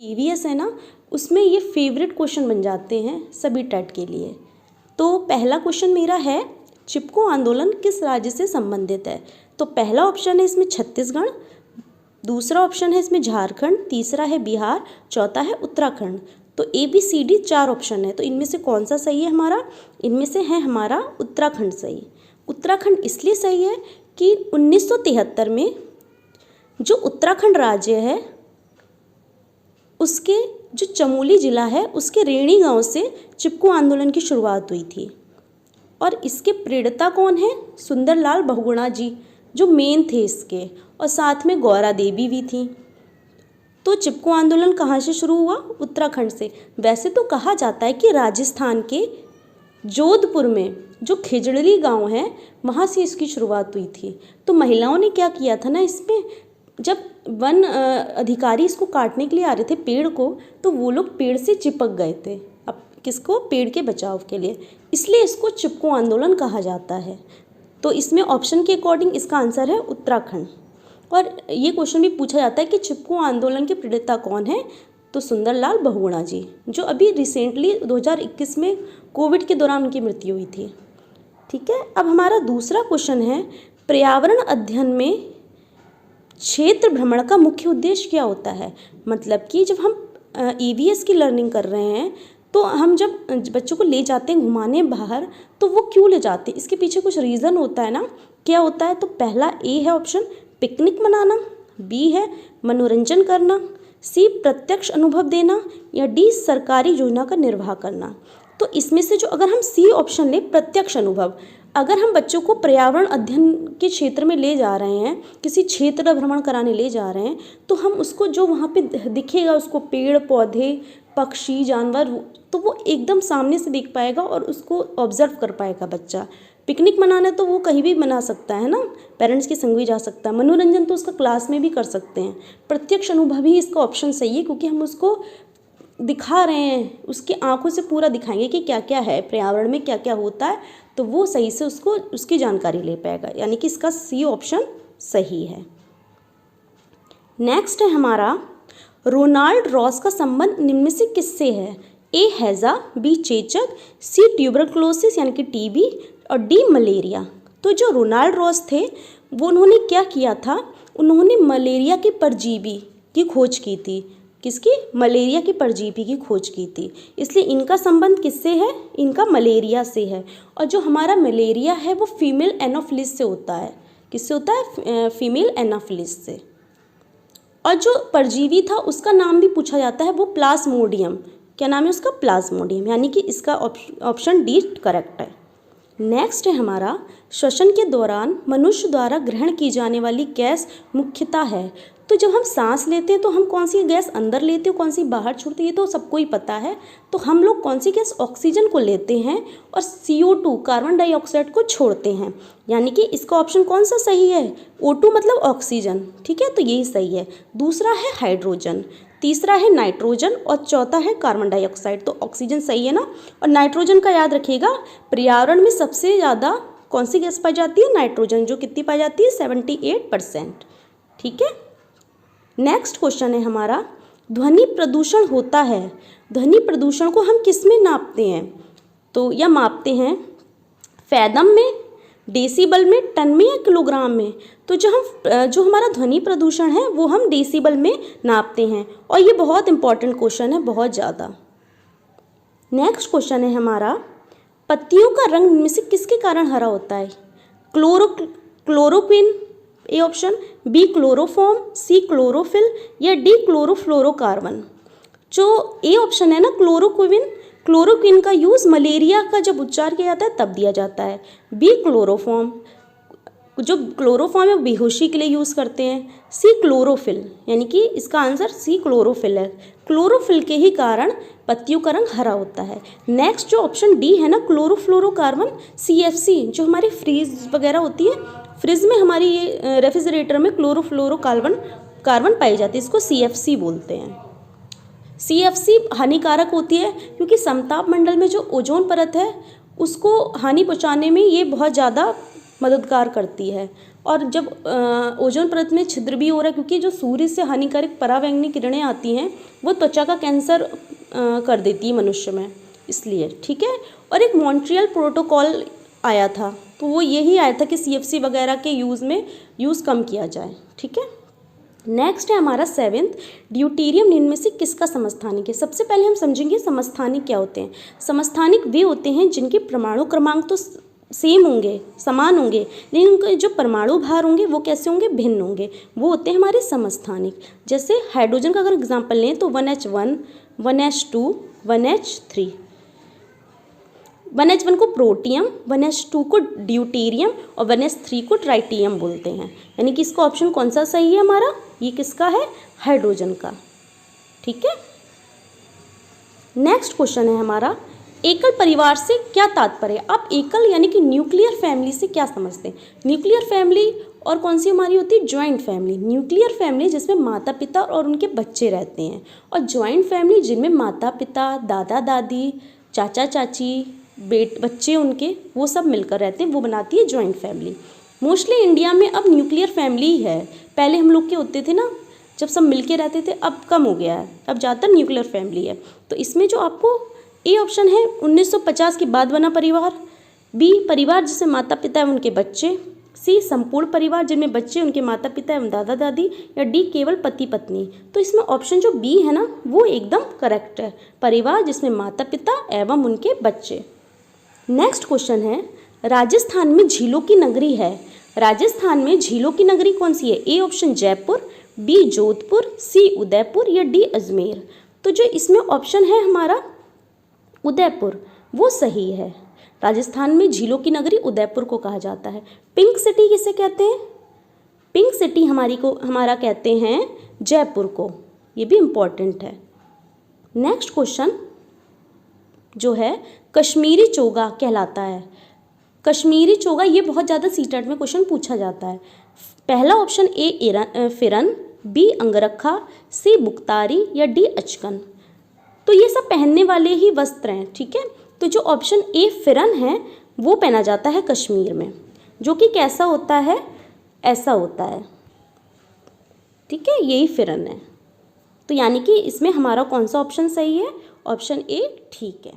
EVS है ना, उसमें ये फेवरेट क्वेश्चन बन जाते हैं सभी टेट के लिए। तो पहला क्वेश्चन मेरा है, चिपको आंदोलन किस राज्य से संबंधित है? तो पहला ऑप्शन है इसमें छत्तीसगढ़, दूसरा ऑप्शन है इसमें झारखंड, तीसरा है बिहार, चौथा है उत्तराखंड। तो ABCD 4 ऑप्शन है, तो इनमें से कौन सा सही है हमारा? इनमें से है हमारा उत्तराखंड सही। उत्तराखंड इसलिए सही है कि 1973 में जो उत्तराखंड राज्य है उसके जो चमोली ज़िला है उसके रेणी गांव से चिपको आंदोलन की शुरुआत हुई थी। और इसके प्रेरणा कौन है? सुंदरलाल बहुगुणा जी जो मेन थे इसके, और साथ में गौरा देवी भी थी। तो चिपको आंदोलन कहाँ से शुरू हुआ? उत्तराखंड से। वैसे तो कहा जाता है कि राजस्थान के जोधपुर में जो खिजड़ली गांव है वहाँ से इसकी शुरुआत हुई थी। तो महिलाओं ने क्या किया था ना, इसमें जब वन अधिकारी इसको काटने के लिए आ रहे थे पेड़ को, तो वो लोग पेड़ से चिपक गए थे। अब किसको? पेड़ के बचाव के लिए, इसलिए इसको चिपको आंदोलन कहा जाता है। तो इसमें ऑप्शन के अकॉर्डिंग इसका आंसर है उत्तराखंड। और ये क्वेश्चन भी पूछा जाता है कि चिपको आंदोलन के प्रणेता कौन है? तो सुंदरलाल बहुगुणा जी, जो अभी रिसेंटली 2021 में कोविड के दौरान उनकी मृत्यु हुई थी। ठीक है, अब हमारा दूसरा क्वेश्चन है, पर्यावरण अध्ययन में क्षेत्र भ्रमण का मुख्य उद्देश्य क्या होता है? मतलब कि जब हम EVS की लर्निंग कर रहे हैं तो हम जब बच्चों को ले जाते हैं घुमाने बाहर, तो वो क्यों ले जाते हैं? इसके पीछे कुछ रीज़न होता है ना। क्या होता है? तो पहला A है ऑप्शन, पिकनिक मनाना, B है मनोरंजन करना, C प्रत्यक्ष अनुभव देना, या D सरकारी योजना का निर्वाह करना। तो इसमें से जो अगर हम C ऑप्शन ले, प्रत्यक्ष अनुभव, अगर हम बच्चों को पर्यावरण अध्ययन के क्षेत्र में ले जा रहे हैं, किसी क्षेत्र भ्रमण कराने ले जा रहे हैं, तो हम उसको जो वहाँ पे दिखेगा उसको पेड़ पौधे पक्षी जानवर, तो वो एकदम सामने से देख पाएगा और उसको ऑब्जर्व कर पाएगा बच्चा। पिकनिक मनाना तो वो कहीं भी मना सकता है ना, पेरेंट्स के संग भी जा सकता है। मनोरंजन तो उसका क्लास में भी कर सकते हैं। प्रत्यक्ष अनुभव ही इसका ऑप्शन सही है, क्योंकि हम उसको दिखा रहे हैं, उसकी आंखों से पूरा दिखाएंगे कि क्या क्या है पर्यावरण में, क्या क्या होता है, तो वो सही से उसको उसकी जानकारी ले पाएगा। यानी कि इसका C ऑप्शन सही है। नेक्स्ट है हमारा, रोनाल्ड रॉस का संबंध निम्न में से किससे है? A हैज़ा, B चेचक, C ट्यूबरक्लोसिस यानी कि TB, और D मलेरिया। तो जो रोनाल्ड रॉस थे वो उन्होंने क्या किया था, उन्होंने मलेरिया के परजीवी की खोज की थी। किसकी? मलेरिया की परजीवी की खोज की थी, इसलिए इनका संबंध किससे है? इनका मलेरिया से है। और जो हमारा मलेरिया है वो फीमेल एनोफिलिस से होता है। किससे होता है? फीमेल एनोफिलिस से। और जो परजीवी था उसका नाम भी पूछा जाता है, वो प्लाज्मोडियम। क्या नाम है उसका? प्लाज्मोडियम। यानी कि इसका ऑप्शन D करेक्ट है। नेक्स्ट है हमारा, श्वसन के दौरान मनुष्य द्वारा ग्रहण की जाने वाली गैस मुख्यतः है। तो जब हम सांस लेते हैं तो हम कौन सी गैस अंदर लेते हैं, कौन सी बाहर छोड़ते हैं, ये तो सबको ही पता है। तो हम लोग कौन सी गैस? ऑक्सीजन को लेते हैं और CO2 कार्बन डाइऑक्साइड को छोड़ते हैं। यानी कि इसका ऑप्शन कौन सा सही है? O2 मतलब ऑक्सीजन। ठीक है, तो यही सही है। दूसरा है हाइड्रोजन, तीसरा है नाइट्रोजन, और चौथा है कार्बन डाइऑक्साइड। तो ऑक्सीजन सही है ना। और नाइट्रोजन का याद रखिएगा, पर्यावरण में सबसे ज़्यादा कौन सी गैस पाई जाती है? नाइट्रोजन, जो कितनी पाई जाती है? 78%। ठीक है। नेक्स्ट क्वेश्चन है हमारा, ध्वनि प्रदूषण होता है, ध्वनि प्रदूषण को हम किस में नापते हैं? तो या मापते हैं, फैदम में, डेसिबल में, टन में, या किलोग्राम में? तो जो हमारा ध्वनि प्रदूषण है वो हम डेसिबल में नापते हैं। और ये बहुत इंपॉर्टेंट क्वेश्चन है, बहुत ज़्यादा। नेक्स्ट क्वेश्चन है हमारा, पत्तियों का रंग में से किसके कारण हरा होता है? Chloroquine A option, B chloroform, C chlorophyll, या D क्लोरोफ्लोरोकार्बन। जो ए ऑप्शन है ना क्लोरोक्विन का यूज़ मलेरिया का जब उपचार किया जाता है तब दिया जाता है। B क्लोरोफॉर्म, जो क्लोरोफॉर्म है बेहोशी के लिए यूज़ करते हैं। C क्लोरोफिल, यानी कि इसका आंसर C क्लोरोफिल है। क्लोरोफिल के ही कारण पत्तियों का रंग हरा होता है। नेक्स्ट जो ऑप्शन D है ना क्लोरोफ्लोरोकार्बन, CFC, जो हमारी फ्रीज वगैरह होती है, फ्रिज में हमारी ये रेफ्रिजरेटर में कार्बन पाई जाती है, इसको CFC बोलते हैं। CFC हानिकारक होती है क्योंकि समताप मंडल में जो ओजोन परत है उसको हानि पहुंचाने में ये बहुत ज़्यादा मददगार करती है। और जब ओजोन परत में छिद्र भी हो रहा है, क्योंकि जो सूर्य से हानिकारक परावैंगनी किरणें आती हैं वो त्वचा का कैंसर कर देती है मनुष्य में, इसलिए। ठीक है। और एक मॉन्ट्रियल प्रोटोकॉल आया था, तो वो यही आया था कि CFC वगैरह के यूज़ कम किया जाए। ठीक है। नेक्स्ट है हमारा 7th, ड्यूटेरियम निम्न में से किसका समस्थानिक है। सबसे पहले हम समझेंगे समस्थानिक क्या होते हैं। समस्थानिक वे होते हैं जिनके परमाणु क्रमांक तो सेम होंगे, समान होंगे, लेकिन उनके जो परमाणु भार होंगे वो कैसे होंगे, भिन्न होंगे, वो होते हैं हमारे समस्थानिक। जैसे हाइड्रोजन का अगर एग्जाम्पल लें तो 1H1, 1H2, 1H3। 1H1 को प्रोटियम, 1H2 को ड्यूटेरियम और 1H3 को ट्राइटियम बोलते हैं। यानी कि इसका ऑप्शन कौन सा सही है हमारा, ये किसका है, हाइड्रोजन का। ठीक है। नेक्स्ट क्वेश्चन है हमारा, एकल परिवार से क्या तात्पर्य। आप एकल यानी कि न्यूक्लियर फैमिली से क्या समझते हैं। न्यूक्लियर फैमिली और कौन सी हमारी होती है, ज्वाइंट फैमिली। न्यूक्लियर फैमिली जिसमें माता पिता और उनके बच्चे रहते हैं, और ज्वाइंट फैमिली जिनमें माता पिता, दादा दादी, चाचा चाची, बच्चे उनके, वो सब मिलकर रहते हैं, वो बनाती है ज्वाइंट फैमिली। मोस्टली इंडिया में अब न्यूक्लियर फैमिली ही है। पहले हम लोग के होते थे ना, जब सब मिलके रहते थे, अब कम हो गया है, अब ज़्यादातर न्यूक्लियर फैमिली है। तो इसमें जो आपको ए ऑप्शन है 1950 के बाद बना परिवार, बी परिवार जिसमें माता पिता एवं उनके बच्चे, सी संपूर्ण परिवार जिनमें बच्चे, उनके माता पिता एवं दादा दादी, या डी केवल पति पत्नी। तो इसमें ऑप्शन जो बी है ना वो एकदम करेक्ट है, परिवार जिसमें माता पिता एवं उनके बच्चे। नेक्स्ट क्वेश्चन है, राजस्थान में झीलों की नगरी है। राजस्थान में झीलों की नगरी कौन सी है। A option Jaipur, B Jodhpur, C Udaipur, या डी अजमेर। तो जो इसमें ऑप्शन है हमारा उदयपुर, वो सही है। राजस्थान में झीलों की नगरी उदयपुर को कहा जाता है। पिंक सिटी किसे कहते हैं, पिंक सिटी हमारा कहते हैं जयपुर को, ये भी इम्पॉर्टेंट है। नेक्स्ट क्वेश्चन जो है कश्मीरी चोगा कहलाता है। कश्मीरी चोगा ये बहुत ज़्यादा सीटेट में क्वेश्चन पूछा जाता है। पहला ऑप्शन ए फिरन, बी अंगरखा, सी बुख्तारी, या डी अचकन। तो ये सब पहनने वाले ही वस्त्र हैं। ठीक है। तो जो ऑप्शन ए फिरन है वो पहना जाता है कश्मीर में, जो कि कैसा होता है, ऐसा होता है। ठीक है, यही फिरन है। तो यानी कि इसमें हमारा कौन सा ऑप्शन सही है, ऑप्शन ए ठीक है।